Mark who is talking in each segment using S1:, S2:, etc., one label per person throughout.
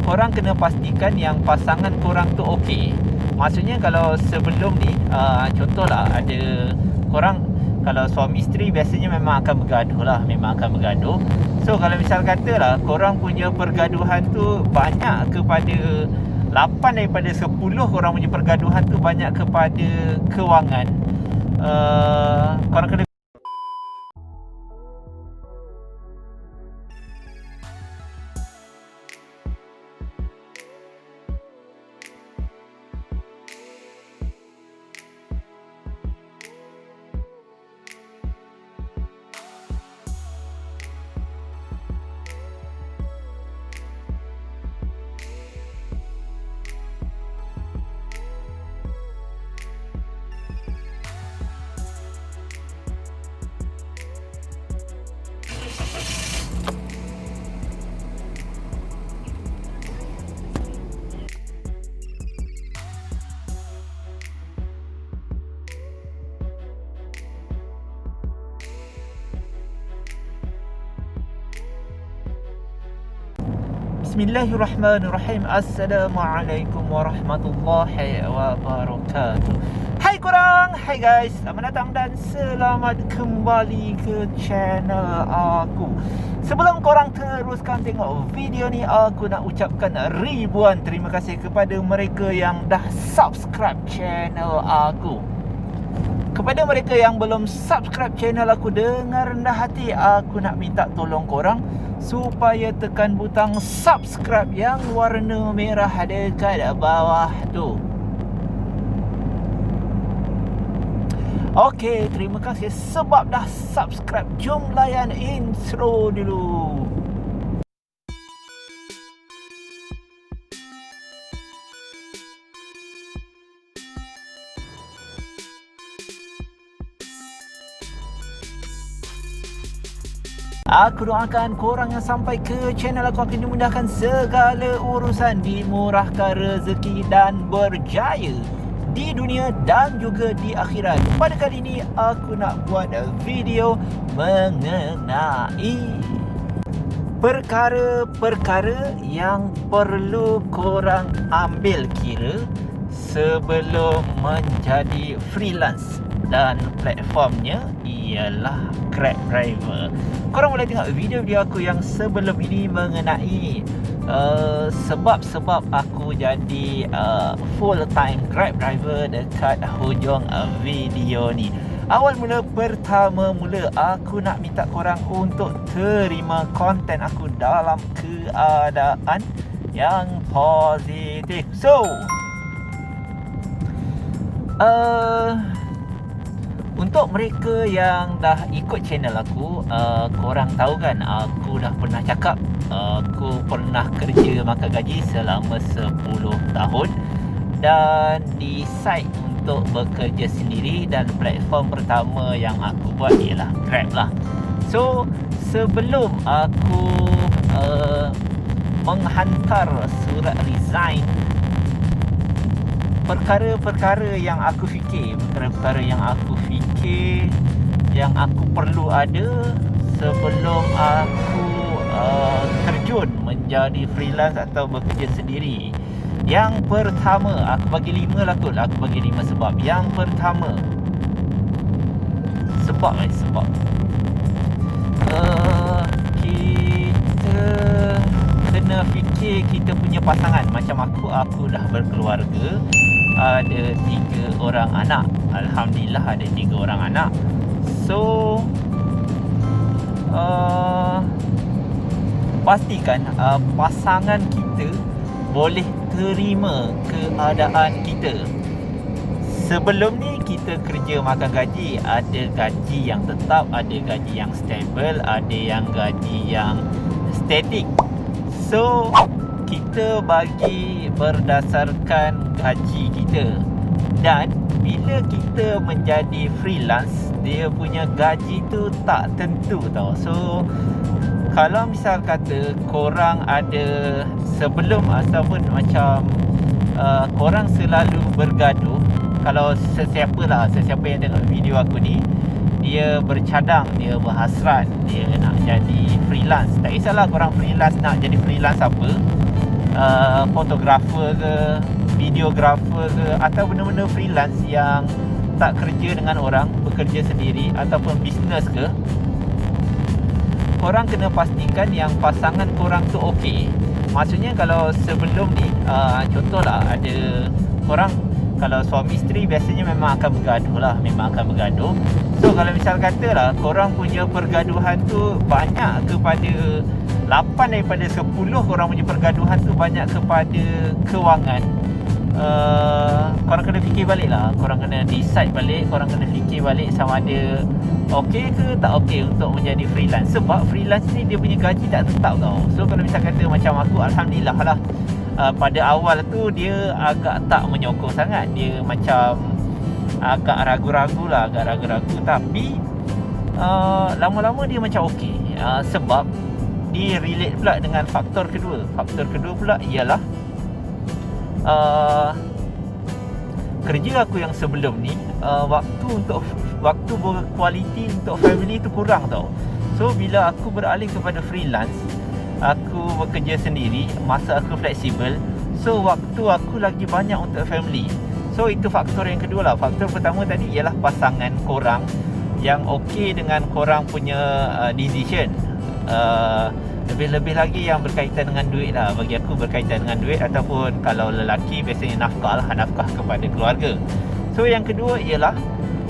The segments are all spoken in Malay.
S1: korang kena pastikan yang pasangan korang tu okey. Maksudnya kalau sebelum ni contohlah ada korang, kalau suami isteri biasanya memang akan bergaduh lah, So kalau misal katalah korang punya pergaduhan tu banyak kepada 8 daripada 10 korang punya pergaduhan tu banyak kepada kewangan, korang kena Bismillahirrahmanirrahim. Assalamualaikum warahmatullahi wabarakatuh. Hai korang, hai guys, selamat datang dan selamat kembali ke channel aku. Sebelum korang teruskan tengok video ni, aku nak ucapkan ribuan terima kasih kepada mereka yang dah subscribe channel aku. Kepada mereka yang belum subscribe channel aku, dengan rendah hati aku nak minta tolong korang supaya tekan butang subscribe yang warna merah dekat bawah tu. Okey, terima kasih sebab dah subscribe. Jom layan intro dulu. Aku doakan korang yang sampai ke channel aku akan dimudahkan segala urusan, dimurahkan rezeki dan berjaya di dunia dan juga di akhirat. Pada kali ini aku nak buat video mengenai perkara-perkara yang perlu korang ambil kira sebelum menjadi freelance, dan platformnya ialah Grab Driver. Korang boleh tengok video-video aku yang sebelum ini mengenai sebab-sebab aku jadi full time Grab Driver dekat hujung video ni. Awal mula, pertama mula aku nak minta korang untuk terima konten aku dalam keadaan yang positif. So untuk mereka yang dah ikut channel aku, korang tahu kan aku dah pernah cakap aku pernah kerja makan gaji selama 10 tahun dan decide untuk bekerja sendiri, dan platform pertama yang aku buat ialah Grab lah. So sebelum aku menghantar surat resign, perkara-perkara yang aku fikir, yang aku perlu ada sebelum aku terjun menjadi freelance atau bekerja sendiri. Yang pertama, aku bagi 5 lah kot. Aku bagi 5 sebab. Yang pertama, sebab kita kena fikir kita punya pasangan. Macam aku dah berkeluarga, ada 3 orang anak. Alhamdulillah ada 3 orang anak. So pastikan pasangan kita boleh terima keadaan kita. Sebelum ni kita kerja makan gaji, ada gaji yang tetap, ada gaji yang stable, ada yang gaji yang static. So kita bagi berdasarkan gaji kita. Dan bila kita menjadi freelance, dia punya gaji tu tak tentu tau. So kalau misal kata korang ada sebelum ataupun macam korang selalu bergaduh, kalau sesiapa yang tengok video aku ni, dia bercadang, dia berhasrat dia nak jadi freelance, tak kisahlah korang freelance nak jadi freelance apa, fotografer ke, videografer ke, atau benda-benda freelance yang tak kerja dengan orang, bekerja sendiri ataupun bisnes ke, korang kena pastikan yang pasangan korang tu okey. Maksudnya kalau sebelum ni contohlah ada korang, kalau suami isteri biasanya memang akan bergaduh lah, memang akan bergaduh. So kalau misal katalah korang punya pergaduhan tu banyak kepada 8 daripada 10 korang punya pergaduhan tu banyak kepada kewangan, korang kena fikir balik lah. Korang kena decide balik, korang kena fikir balik sama ada okey ke tak okey untuk menjadi freelance. Sebab freelance ni dia punya gaji tak tetap tau. So kalau misal kata macam aku, Alhamdulillah lah, pada awal tu dia agak tak menyokong sangat. Dia macam agak ragu-ragu lah, agak ragu-ragu. Tapi lama-lama dia macam okey, sebab dia relate pula dengan faktor kedua. Faktor kedua pula ialah kerja aku yang sebelum ni, waktu berkualiti untuk family tu kurang tau. So bila aku beralih kepada freelance, aku bekerja sendiri, masa aku fleksibel, so waktu aku lagi banyak untuk family. So itu faktor yang kedua lah. Faktor pertama tadi ialah pasangan korang yang okey dengan korang punya decision. Lebih-lebih lagi yang berkaitan dengan duit lah. Bagi aku berkaitan dengan duit, ataupun kalau lelaki biasanya nafkah lah, nafkah kepada keluarga. So yang kedua ialah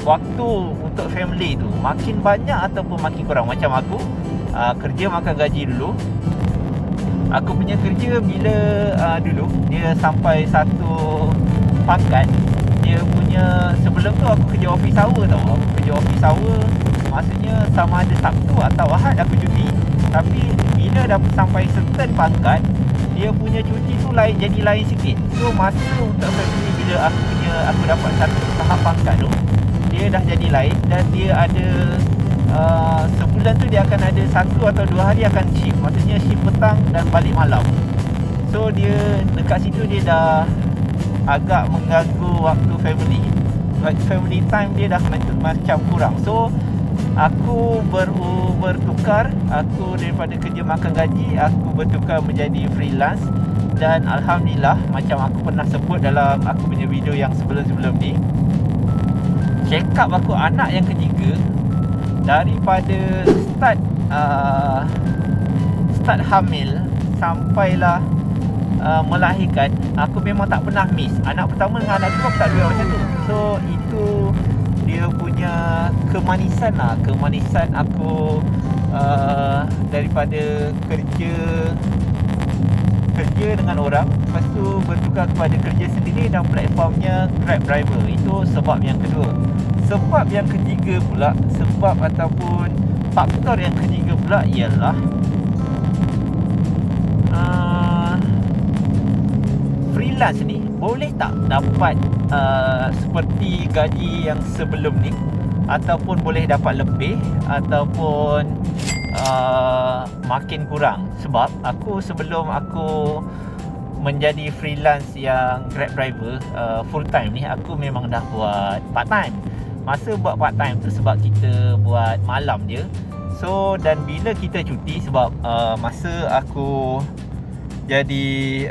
S1: waktu untuk family tu makin banyak ataupun makin kurang. Macam aku kerja makan gaji dulu. Aku punya kerja bila dulu dia sampai satu pangkat, dia punya sebelum tu aku kerja office hour tau. Aku kerja office hour, maksudnya sama ada Sabtu atau Ahad aku cuti. Tapi bila dah sampai certain pangkat, dia punya cuti tu jadi lain sikit. So masa untuk family bila aku dapat satu tahap pangkat tu, dia dah jadi lain. Dan dia ada sebulan tu dia akan ada 1 atau 2 hari akan shift. Maksudnya shift petang dan balik malam. So dia dekat situ dia dah agak mengganggu waktu family. Family time dia dah macam kurang. So aku bertukar. Aku daripada kerja makan gaji, aku bertukar menjadi freelance. Dan Alhamdulillah, macam aku pernah sebut dalam aku punya video yang sebelum-sebelum ni, check up aku anak yang ketiga, daripada start hamil sampailah melahirkan, aku memang tak pernah miss. Anak pertama dengan anak kedua aku tak ada macam tu. So itu dia punya kemanisan lah. Kemanisan aku daripada kerja dengan orang, lepas tu bertukar kepada kerja sendiri dan platformnya Grab driver. Itu sebab yang kedua. Sebab yang ketiga pula, sebab ataupun faktor yang ketiga pula ialah freelance ni boleh tak dapat seperti gaji yang sebelum ni, ataupun boleh dapat lebih, ataupun makin kurang. Sebab aku sebelum aku menjadi freelance yang Grab driver full time ni, aku memang dah buat part time. Masa buat part time tu sebab kita buat malam je. So dan bila kita cuti, sebab masa aku jadi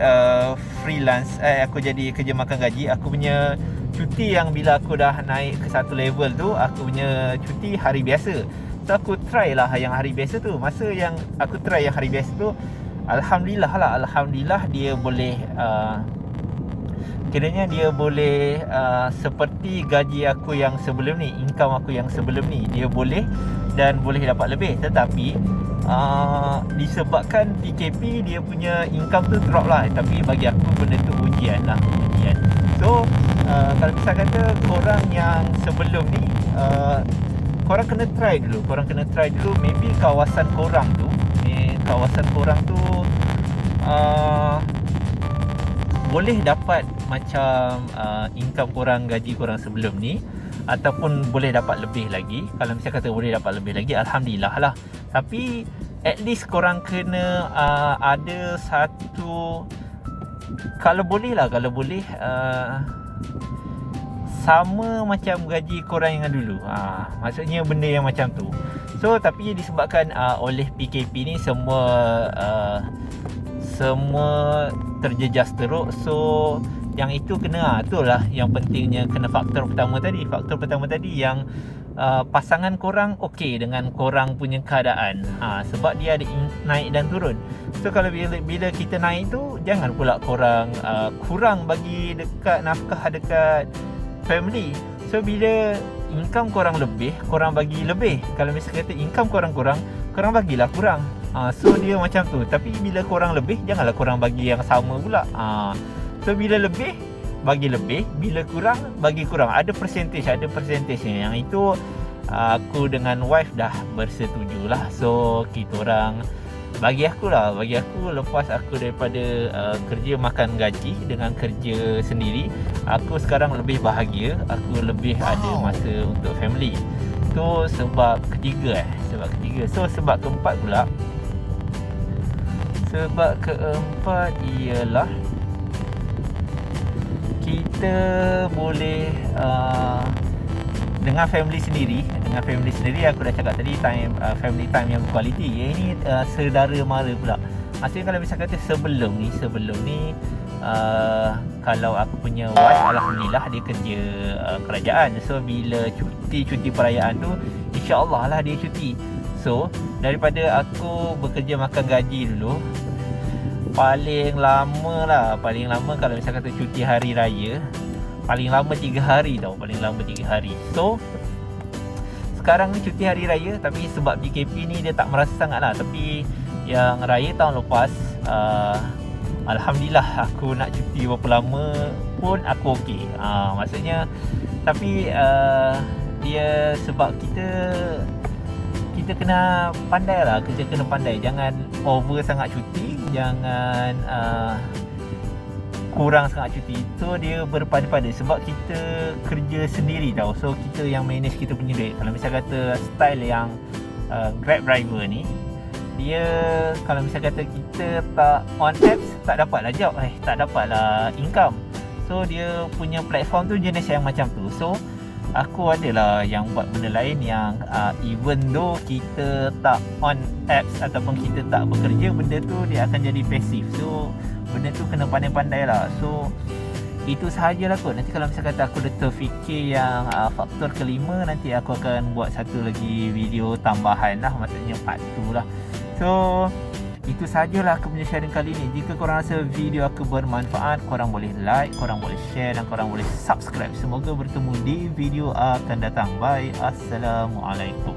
S1: freelance, aku jadi kerja makan gaji, aku punya cuti yang bila aku dah naik ke satu level tu, aku punya cuti hari biasa. So aku try lah yang hari biasa tu. Masa yang aku try yang hari biasa tu, Alhamdulillah dia boleh kiranya dia boleh seperti gaji aku yang sebelum ni, income aku yang sebelum ni, dia boleh dan boleh dapat lebih. Tetapi disebabkan PKP, dia punya income tu drop lah. Tapi bagi aku benda tu ujian lah, ujian. So kalau bisa kata korang yang sebelum ni, korang kena try dulu. Maybe kawasan korang tu boleh dapat macam income korang, gaji korang sebelum ni, ataupun boleh dapat lebih lagi. Kalau misalnya kata boleh dapat lebih lagi, Alhamdulillah lah. Tapi at least korang kena ada satu, kalau boleh sama macam gaji korang yang dulu. Maksudnya benda yang macam tu. So tapi disebabkan oleh PKP ni, semua terjejas teruk. So yang itu kena, itulah yang pentingnya, kena faktor pertama tadi yang pasangan korang okey dengan korang punya keadaan. Sebab dia ada naik dan turun. So kalau bila kita naik tu, jangan pula korang kurang bagi dekat nafkah dekat family. So bila income korang lebih, korang bagi lebih. Kalau misalnya kata income korang kurang, korang bagilah kurang. So dia macam tu. Tapi bila korang lebih, janganlah korang bagi yang sama pula. So bila lebih, bagi lebih. Bila kurang, bagi kurang. Ada persentage-nya. Yang itu aku dengan wife dah bersetuju lah. So kita orang, bagi aku lepas aku daripada kerja makan gaji dengan kerja sendiri, aku sekarang lebih bahagia. Aku lebih ada masa untuk family. Tu sebab ketiga. So sebab keempat pula, ialah kita boleh dengan family sendiri. Aku dah cakap tadi, family time yang berkualiti. Ini saudara mara pula. Maksudnya kalau misalnya kata sebelum ni kalau aku punya wife, alhamdulillah dia kerja kerajaan. So bila cuti perayaan tu, insya-Allah lah dia cuti. So daripada aku bekerja makan gaji dulu, paling lama kalau misalnya kata cuti hari raya, paling lama 3 hari tau. So sekarang ni cuti hari raya, tapi sebab PKP ni dia tak merasa sangat lah. Tapi yang raya tahun lepas, alhamdulillah aku nak cuti berapa lama pun aku okey. Maksudnya, tapi dia sebab kita kena pandai lah. Kerja kena pandai. Jangan over sangat cuti, jangan kurang sangat cuti. So dia berpada-pada. Sebab kita kerja sendiri tau. So kita yang manage kita punya duit. Kalau misal kata style yang Grab driver ni, dia kalau misal kata kita tak on apps, tak dapatlah job, tak dapatlah income. So dia punya platform tu jenis yang macam tu. So aku adalah yang buat benda lain yang even though kita tak on apps ataupun kita tak bekerja, benda tu dia akan jadi pasif. So benda tu kena pandai-pandai lah. So itu sahajalah kot. Nanti kalau misalkan aku dah terfikir yang faktor kelima, nanti aku akan buat satu lagi video tambahan lah. Maksudnya part 2 lah. So itu sahajalah aku punya sharing kali ni. Jika korang rasa video aku bermanfaat, korang boleh like, korang boleh share dan korang boleh subscribe. Semoga bertemu di video akan datang. Bye. Assalamualaikum.